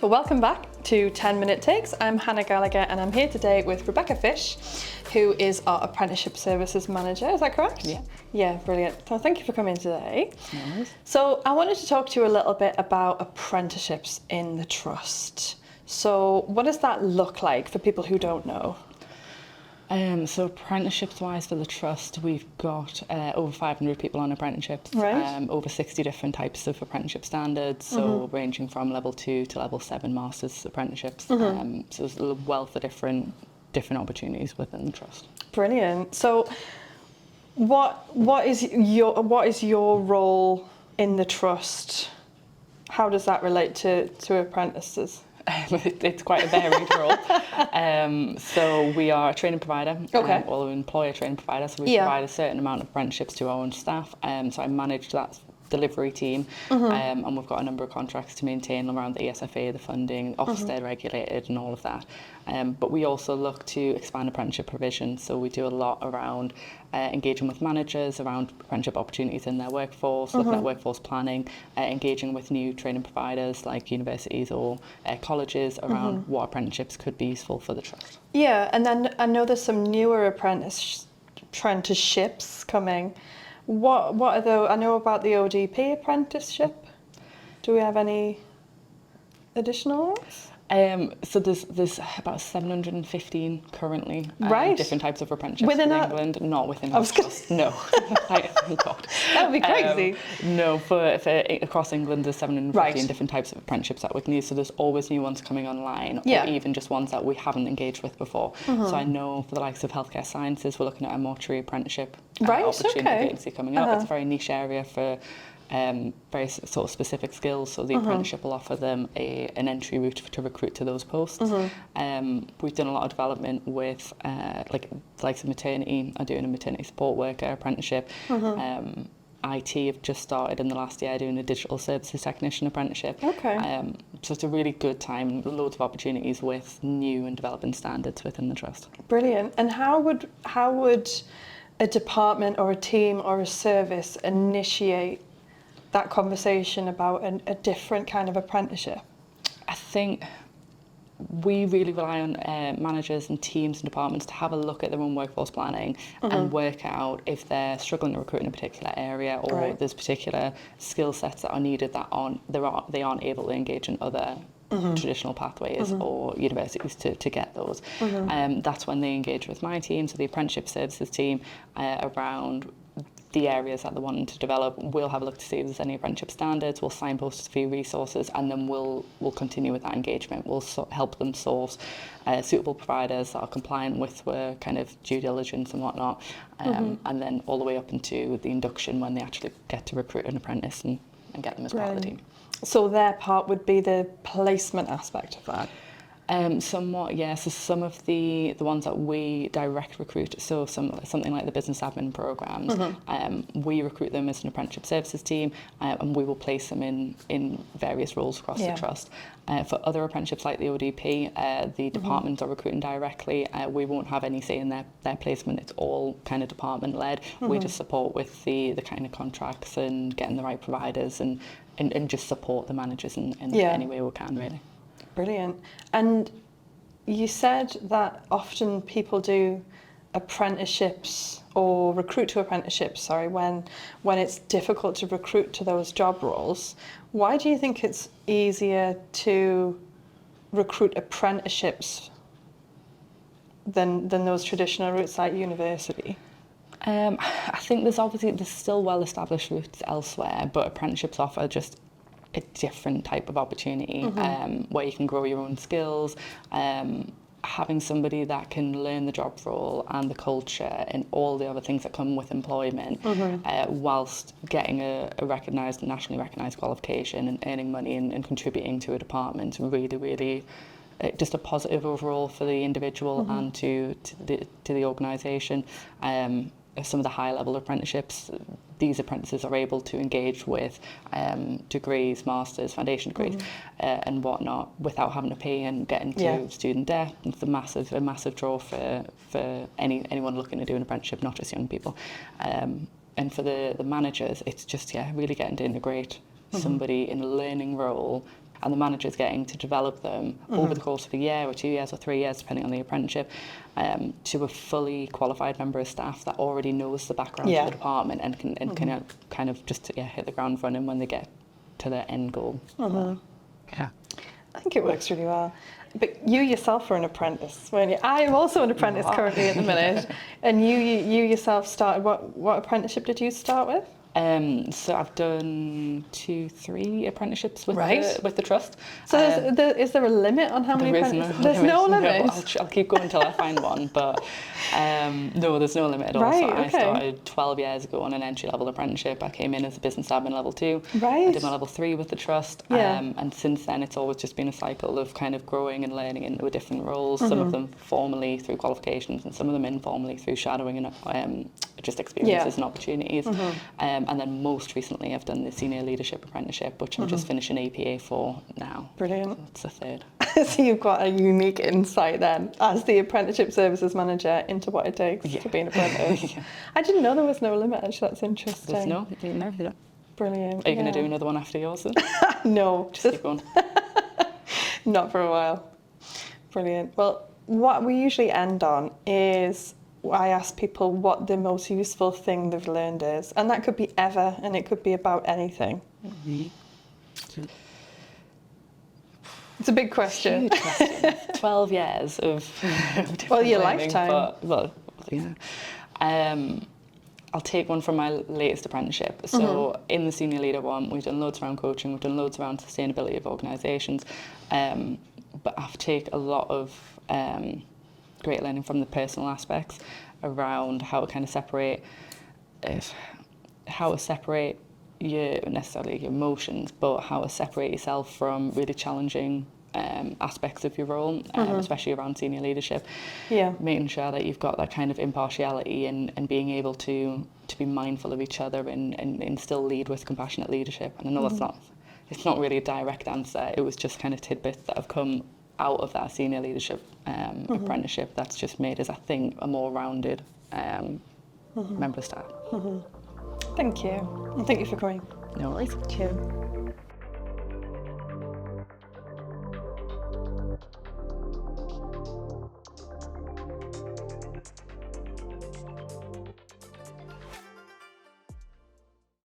Well, welcome back to 10-Minute Takes. I'm Hannah Gallacher and I'm here today with Rebecca Fish, who is our Apprenticeship Services Manager. Is that correct? Yeah. Yeah, brilliant. So thank you for coming today. No worries. So I wanted to talk to you a little bit about apprenticeships in the Trust. So what does that look like for people who don't know? So apprenticeships-wise for the Trust, we've got over 500 people on apprenticeships, Right. over 60 different types of apprenticeship standards, so ranging from level 2 to level 7 masters apprenticeships. So there's a wealth of different opportunities within the Trust. Brilliant. So what is your role in the Trust? How does that relate to apprentices? It's quite a varied role. So we are a training provider, Okay. or an employer training provider, so we provide a certain amount of apprenticeships to our own staff. So I manage that delivery team, and we've got a number of contracts to maintain around the ESFA, the funding, Ofsted regulated and all of that. But we also look to expand apprenticeship provision, so we do a lot around engaging with managers around apprenticeship opportunities in their workforce, looking at workforce planning, engaging with new training providers like universities or colleges around what apprenticeships could be useful for the Trust. Yeah, and then I know there's some newer apprenticeships coming. What are those? I know about the ODP apprenticeship. Do we have any additional ones? So there's about 715 currently, Right. different types of apprenticeships Within in a- England, not within I was the Trust. No, thank God. That would be crazy. No, for across England, there's 715 Right. different types of apprenticeships that we can use. So there's always new ones coming online, Yeah. or even just ones that we haven't engaged with before. So I know for the likes of healthcare sciences, we're looking at a mortuary apprenticeship Right, opportunity okay. vacancy coming up. It's a very niche area for very sort of specific skills, so the apprenticeship will offer them an entry route to recruit to those posts. We've done a lot of development with like the likes of maternity. I'm doing a maternity support worker apprenticeship. IT have just started in the last year doing a digital services technician apprenticeship. Okay. So it's a really good time, loads of opportunities with new and developing standards within the Trust. Brilliant. And how would a department or a team or a service initiate that conversation about a different kind of apprenticeship? I think we really rely on managers and teams and departments to have a look at their own workforce planning and work out if they're struggling to recruit in a particular area, or Right. there's particular skill sets that are needed that they aren't able to engage in other traditional pathways or universities to get those. That's when they engage with my team, so the Apprenticeship Services team, around the areas that they're wanting to develop. We'll have a look to see if there's any apprenticeship standards, we'll signpost a few resources, and then we'll continue with that engagement. We'll help them source suitable providers that are compliant with kind of due diligence and whatnot, and then all the way up into the induction when they actually get to recruit an apprentice and get them as part of the team. So their part would be the placement aspect of that. Somewhat, yeah. So some of the ones that we direct recruit, so something like the business admin programs, we recruit them as an apprenticeship services team, and we will place them in various roles across the Trust. For other apprenticeships like the ODP, the departments are recruiting directly. We won't have any say in their placement. It's all kind of department led. We just support with the kind of contracts and getting the right providers and just support the managers in any way we can, really. Brilliant. And you said that often people do apprenticeships or recruit to apprenticeships, when it's difficult to recruit to those job roles. Why do you think it's easier to recruit apprenticeships than those traditional routes like university? I think there's still well-established routes elsewhere, but apprenticeships offer just a different type of opportunity where you can grow your own skills, having somebody that can learn the job role and the culture and all the other things that come with employment, whilst getting a nationally recognised qualification and earning money and contributing to a department. Really, really just a positive overall for the individual and to the organisation. Some of the high level apprenticeships, these apprentices are able to engage with degrees, masters, foundation degrees and whatnot without having to pay and get into student debt. It's a massive draw for anyone looking to do an apprenticeship, not just young people. And for the managers, it's just really getting to integrate somebody in a learning role and the manager's getting to develop them over the course of a year or 2 years or 3 years, depending on the apprenticeship, to a fully qualified member of staff that already knows the background of the department and can kind of just hit the ground running when they get to their end goal. Yeah. I think it works really well. But you yourself are an apprentice, weren't you? I am also an apprentice currently at the minute. And you yourself started, what apprenticeship did you start with? So I've done 2-3 apprenticeships with the trust. So is there a limit on how many apprentices? There's no limit. I'll keep going until I find one, but no, there's no limit at all. So I started 12 years ago on an entry-level apprenticeship. I came in as a business admin level 2. Right. I did my level 3 with the trust. And since then, it's always just been a cycle of kind of growing and learning into different roles. Some of them formally through qualifications, and some of them informally through shadowing and just experiences and opportunities. And then most recently, I've done the Senior Leadership Apprenticeship, which I'm just finishing APA for now. Brilliant. So it's the third. So you've got a unique insight then, as the Apprenticeship Services Manager, into what it takes to be an apprentice. I didn't know there was no limit, actually. That's interesting. There's no, you never do. Brilliant. Are you going to do another one after yours then? No. Just keep going. Not for a while. Brilliant. Well, what we usually end on is I ask people what the most useful thing they've learned is. And that could be ever, and it could be about anything. It's a big question. Huge question. 12 years of different your learning, lifetime. But, I'll take one from my latest apprenticeship. So in the senior leader one, we've done loads around coaching, we've done loads around sustainability of organisations, but I've taken a lot of great learning from the personal aspects around how to kind of separate your necessarily your emotions, but how to separate yourself from really challenging aspects of your role, especially around senior leadership. Making sure that you've got that kind of impartiality and being able to be mindful of each other and still lead with compassionate leadership. And I know it's not really a direct answer. It was just kind of tidbits that have come out of that senior leadership apprenticeship that's just made us, I think, a more rounded member of staff. Thank you. And thank you for coming. No worries. Cheers.